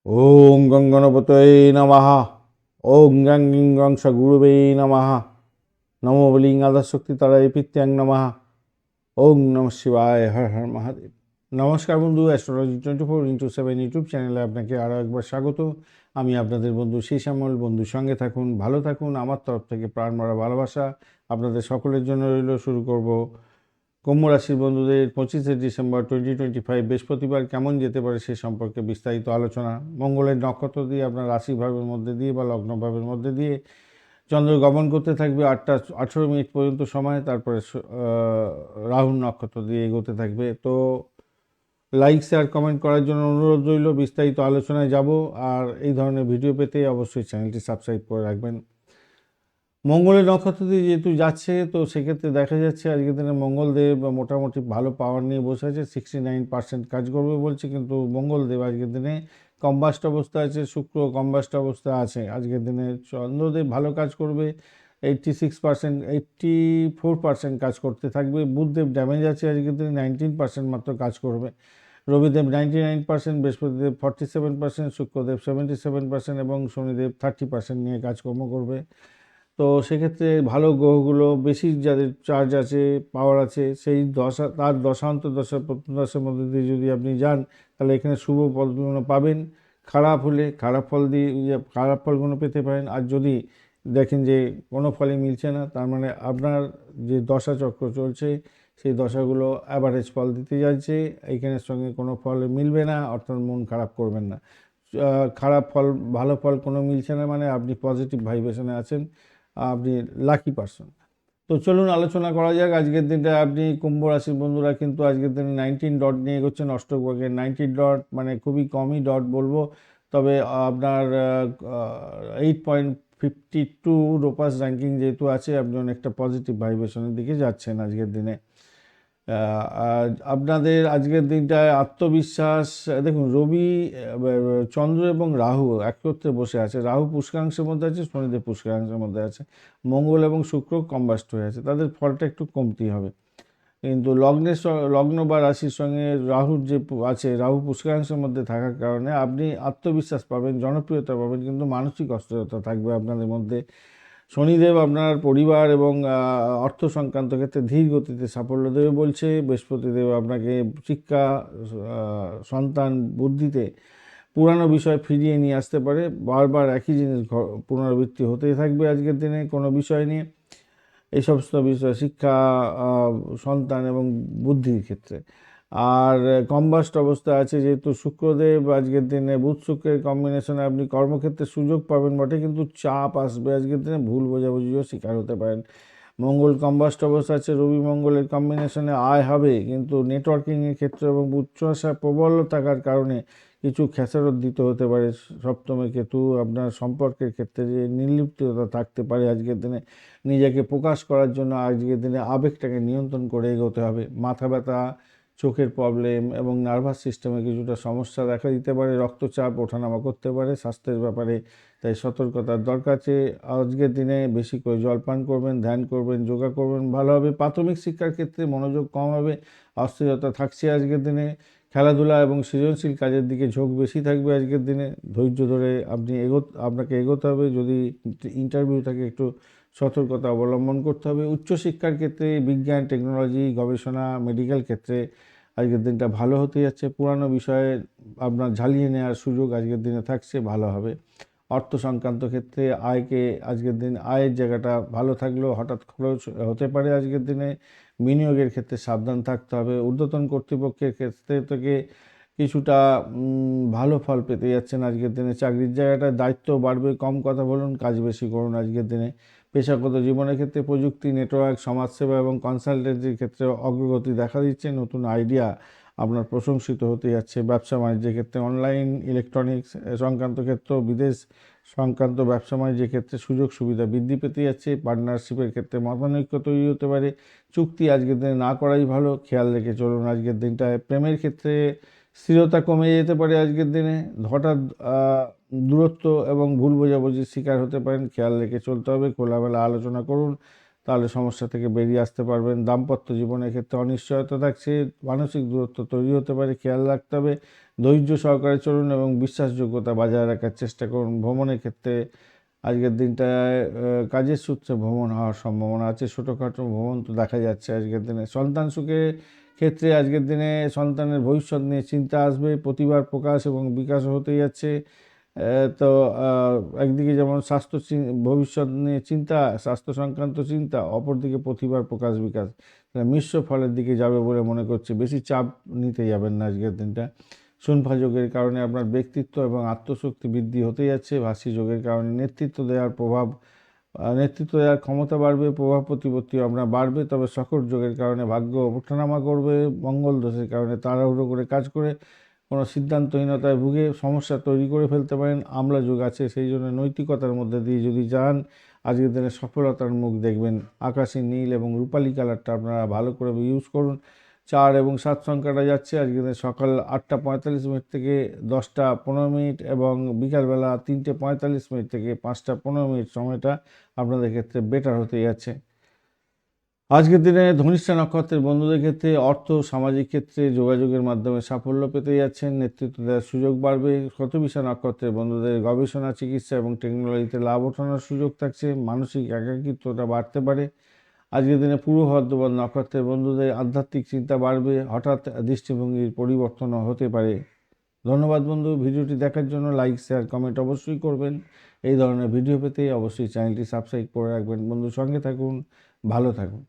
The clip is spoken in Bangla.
ওং গং গণপতয়ে নমঃ। ওং গং গিং গং সগুরুবে নমঃ। নমো বলিং আদাশক্তি তারায় পিত্যাং নমঃ। ওং নমঃ শিবায়, হর হর মহাদেব। নমস্কার বন্ধু, অ্যাস্ট্রোলজি 24x7 ইউটিউব চ্যানেলে আপনাকে আরও একবার স্বাগত। আমি আপনাদের বন্ধু শ্যামল। বন্ধুর সঙ্গে থাকুন, ভালো থাকুন। আমার তরফ থেকে প্রাণ ভরা ভালোবাসা আপনাদের সকলের জন্য রইল। শুরু করব কুম্ভ রাশির বন্ধুদের 25শে ডিসেম্বর 2025 বৃহস্পতিবার কেমন যেতে পারে সে সম্পর্কে বিস্তারিত আলোচনা। মঙ্গলের নক্ষত্র দিয়ে আপনার রাশিভাবের মধ্যে দিয়ে বা লগ্নভাবের মধ্যে দিয়ে চন্দ্র গমন করতে থাকবে 8টা 18 মিনিট পর্যন্ত সময়, তারপরে রাহুর নক্ষত্র দিয়ে এগোতে থাকবে। তো লাইক শেয়ার কমেন্ট করার জন্য অনুরোধ রইল। বিস্তারিত আলোচনায় যাব, আর এই ধরনের ভিডিও পেতে অবশ্যই চ্যানেলটি সাবস্ক্রাইব করে রাখবেন। মঙ্গলের নক্ষত্র দিয়ে যেহেতু যাচ্ছে, তো সেক্ষেত্রে দেখা যাচ্ছে আজকের দিনে মঙ্গলদেব মোটামুটি ভালো পাওয়ার নিয়ে বসে আছে। 69% কাজ করবে বলছে, কিন্তু মঙ্গলদেব আজকের দিনে কম্বাস্ট অবস্থা আছে, শুক্র কম্বাস্ট অবস্থা আছে। আজকের দিনে চন্দ্রদেব ভালো কাজ করবে, 86%, 84% কাজ করতে থাকবে। বুধদেব ড্যামেজ আছে, আজকের দিনে 19% মাত্র কাজ করবে। রবিদেব 99%, বৃহস্পতিদেব 47%, শুক্রদেব 77% এবং শনিদেব 30% নিয়ে কাজকর্ম করবে। তো সেক্ষেত্রে ভালো গ্রহগুলো বেশি যাদের চার্জ আছে, পাওয়ার আছে, সেই দশা তার দশা প্রত্যদশার মধ্যে দিয়ে যদি আপনি যান, তাহলে এখানে শুভ ফলগুলো পাবেন। খারাপ হলে খারাপ ফল দিয়ে খারাপ ফলগুলো পেতে পারেন। আর যদি দেখেন যে কোনো ফলই মিলছে না, তার মানে আপনার যে দশা চক্র চলছে সেই দশাগুলো অ্যাভারেজ ফল দিতে যাচ্ছে, এইখানের সঙ্গে কোনো ফল মিলবে না, অর্থাৎ মন খারাপ করবেন না। খারাপ ফল ভালো ফল কোনো মিলছে না মানে আপনি পজিটিভ ভাইব্রেশনে আছেন, আপনি লাকি পারসন। তো চলুন আলোচনা করা যাক আজকের দিনটা। আপনি কুম্ভ রাশির বন্ধুরা কিন্তু আজকের দিনে 19 ডট নিয়ে এগোচ্ছেন অষ্টভাগের। 19 ডট মানে খুবই কমই ডট বলবো, তবে আপনার 8.52 রোপাস র্যাঙ্কিং যেহেতু আছে, আপনি অনেকটা পজিটিভ ভাইব্রেশনের দিকে যাচ্ছেন আজকের দিনে। আর আপনাদের আজকের দিনটায় আত্মবিশ্বাস, দেখুন রবি, চন্দ্র এবং রাহু একত্রে বসে আছে। রাহু পুষ্করাংশের মধ্যে আছে, শনিদেব পুষ্করাংশের মধ্যে আছে, মঙ্গল এবং শুক্র কম্বাস্ট হয়ে আছে। তাদের ফলটা একটু কমতেই হবে, কিন্তু লগ্ন বা রাশির সঙ্গে রাহুর যে আছে, রাহু পুষ্করাংশের মধ্যে থাকার কারণে আপনি আত্মবিশ্বাস পাবেন, জনপ্রিয়তা পাবেন, কিন্তু মানসিক অস্থিরতা থাকবে আপনাদের মধ্যে। শনিদেব আপনার পরিবার এবং অর্থ সংক্রান্ত ক্ষেত্রে ধীর গতিতে সাফল্য দেবে বলছে। বৃহস্পতিদেব আপনাকে শিক্ষা, সন্তান, বুদ্ধিতে পুরানো বিষয় ফিরিয়ে নিয়ে আসতে পারে। বারবার একই জিনিস পুনরাবৃত্তি হতেই থাকবে আজকের দিনে কোনো বিষয় নিয়ে, এই সমস্ত বিষয় শিক্ষা, সন্তান এবং বুদ্ধির ক্ষেত্রে। আর কম্বাস্ট অবস্থা আছে যেহেতু শুক্রদেব, আজকের দিনে বুধ শুক্রের কম্বিনেশনে আপনি কর্মক্ষেত্রে সুযোগ পাবেন বটে, কিন্তু চাপ আসবে আজকের দিনে, ভুল বোঝাবুঝিও শিকার হতে পারেন। মঙ্গল কম্বাস্ট অবস্থা আছে, রবি মঙ্গলের কম্বিনেশনে আয় হবে, কিন্তু নেটওয়ার্কিংয়ের ক্ষেত্রে এবং উচ্চ আশা প্রবল থাকার কারণে কিছু খেসারত দিতে হতে পারে। সপ্তমে কেতু আপনার সম্পর্কের ক্ষেত্রে যে নির্লিপ্ততা থাকতে পারে আজকের দিনে, নিজেকে প্রকাশ করার জন্য আজকের দিনে আবেগটাকে নিয়ন্ত্রণ করে এগোতে হবে। মাথা ব্যথা, চোখের প্রবলেম এবং নার্ভাস সিস্টেমে কিছুটা সমস্যা দেখা দিতে পারে। রক্তচাপ ওঠানামা করতে পারে স্বাস্থ্যের ব্যাপারে, তাই সতর্কতার দরকার আছে। আজকের দিনে বেশি করে জলপান করবেন, ধ্যান করবেন, যোগা করবেন, ভালো হবে। প্রাথমিক শিক্ষার ক্ষেত্রে মনোযোগ কম হবে, অস্থিরতা থাকছে আজকের দিনে। খেলাধুলা এবং সৃজনশীল কাজের দিকে ঝোঁক বেশি থাকবে আজকের দিনে। ধৈর্য ধরে আপনাকে এগোতে হবে। যদি ইন্টারভিউ থাকে একটু সতর্কতা অবলম্বন করতে হবে। উচ্চশিক্ষার ক্ষেত্রে বিজ্ঞান, টেকনোলজি, গবেষণা, মেডিকেল ক্ষেত্রে আজকের দিনটা ভালো হতে যাচ্ছে। পুরানো বিষয়ে আপনার ঝালিয়ে নেওয়ার সুযোগ আজকের দিনে থাকছে, ভালো হবে। অর্থ সংক্রান্ত ক্ষেত্রে আজকের দিন আয়ের জায়গাটা ভালো থাকলেও হঠাৎ খরচ হতে পারে আজকের দিনে। বিনিয়োগের ক্ষেত্রে সাবধান থাকতে হবে। ঊর্ধ্বতন কর্তৃপক্ষের ক্ষেত্রে থেকে কিছুটা ভালো ফল পেতে যাচ্ছেন আজকের দিনে। চাকরির জায়গাটায় দায়িত্ব বাড়বে, কম কথা বলুন, কাজ বেশি করুন আজকের দিনে। পেশাগত জীবনের ক্ষেত্রে প্রযুক্তি, নেটওয়ার্ক, সমাজসেবা এবং কনসালটেন্সির ক্ষেত্রে অগ্রগতি দেখা দিচ্ছে। নতুন আইডিয়া আপনার প্রশংসিত হতে যাচ্ছে। ব্যবসা বাণিজ্যের ক্ষেত্রে অনলাইন, ইলেকট্রনিক্স সংক্রান্ত ক্ষেত্র, বিদেশ সংক্রান্ত ব্যবসা বাণিজ্যের ক্ষেত্রে সুযোগ সুবিধা বৃদ্ধি পেতে যাচ্ছে। পার্টনারশিপের ক্ষেত্রে মতানৈক্য তৈরি হতে পারে। চুক্তি আজকের দিনে না করাই ভালো, খেয়াল রেখে চলুন আজকের দিনটায়। প্রেমের ক্ষেত্রে স্থিরতা কমে যেতে পারে আজকের দিনে। হঠাৎ দূরত্ব এবং ভুল বোঝাবুঝির শিকার হতে পারেন, খেয়াল রেখে চলতে হবে। খোলামেলা আলোচনা করুন, তাহলে সমস্যা থেকে বেরিয়ে আসতে পারবেন। দাম্পত্য জীবনের ক্ষেত্রে অনিশ্চয়তা থাকছে, মানসিক দূরত্ব তৈরি হতে পারে, খেয়াল রাখতে হবে। ধৈর্য সহকারে চলুন এবং বিশ্বাসযোগ্যতা বজায় রাখার চেষ্টা করুন। ভ্রমণের ক্ষেত্রে আজকের দিনটায় কাজের সূত্রে ভ্রমণ হওয়ার সম্ভাবনা আছে, ছোটোখাটো ভ্রমণ তো দেখা যাচ্ছে আজকের দিনে। সন্তান সুখের ক্ষেত্রে আজকের দিনে সন্তানের ভবিষ্যৎ নিয়ে চিন্তা আসবে, প্রতিভার প্রকাশ এবং বিকাশ হতে যাচ্ছে। তো একদিকে যেমন ভবিষ্যৎ নিয়ে চিন্তা, স্বাস্থ্য সংক্রান্ত চিন্তা, অপরদিকে প্রতিভার প্রকাশ বিকাশ, মিশ্র ফলের দিকে যাবে বলে মনে করছে। বেশি চাপ নিতে যাবেন না আজকের দিনটা। শুনফা যোগের কারণে আপনার ব্যক্তিত্ব এবং আত্মশক্তি বৃদ্ধি হতে যাচ্ছে। ভাসি যোগের কারণে নেতৃত্ব দেওয়ার ক্ষমতা বাড়বে, প্রভাব প্রতিপত্তিও আপনার বাড়বে। তবে শকর যোগের কারণে ভাগ্য ওঠানামা করবে। মঙ্গল দোষের কারণে তাড়াহুড়ো করে কাজ করে কোনো সিদ্ধান্তহীনতায় ভুগে সমস্যা তৈরি করে ফেলতে পারেন। আমলা যোগ আছে, সেই জন্য নৈতিকতার মধ্যে দিয়ে যদি যান আজকের দিনে সফলতার মুখ দেখবেন। আকাশি নীল এবং রূপালী কালারটা আপনারা ভালো করে ইউজ করুন। 4 এবং 7 সংখ্যাটা যাচ্ছে আজকের দিনে সকাল 8টা 45 থেকে 10টা 15 এবং বিকালবেলা 3টে 45 থেকে 5টা 15 সময়টা আপনাদের ক্ষেত্রে বেটার হতে যাচ্ছে। আজকের দিনে ধনিষ্ঠা নক্ষত্রের বন্ধুদের ক্ষেত্রে অর্থ, সামাজিক ক্ষেত্রে যোগাযোগের মাধ্যমে সাফল্য পেতে যাচ্ছেন, নেতৃত্ব দেওয়ার সুযোগ বাড়বে। শতবিশা নক্ষত্রের বন্ধুদের গবেষণা, চিকিৎসা এবং টেকনোলজিতে লাভ ওঠানোর সুযোগ থাকছে। মানসিক একাকিত্বটা বাড়তে পারে। আজকের দিনে পূর্ব ভাদ্রপদ নক্ষত্রের বন্ধুদের আধ্যাত্মিক চিন্তা বাড়বে, হঠাৎ দৃষ্টিভঙ্গির পরিবর্তনও হতে পারে। ধন্যবাদ বন্ধু, ভিডিওটি দেখার জন্য। লাইক, শেয়ার, কমেন্ট অবশ্যই করবেন। এই ধরনের ভিডিও পেতে অবশ্যই চ্যানেলটি সাবস্ক্রাইব করে রাখবেন। বন্ধু সঙ্গে থাকুন, ভালো থাকুন।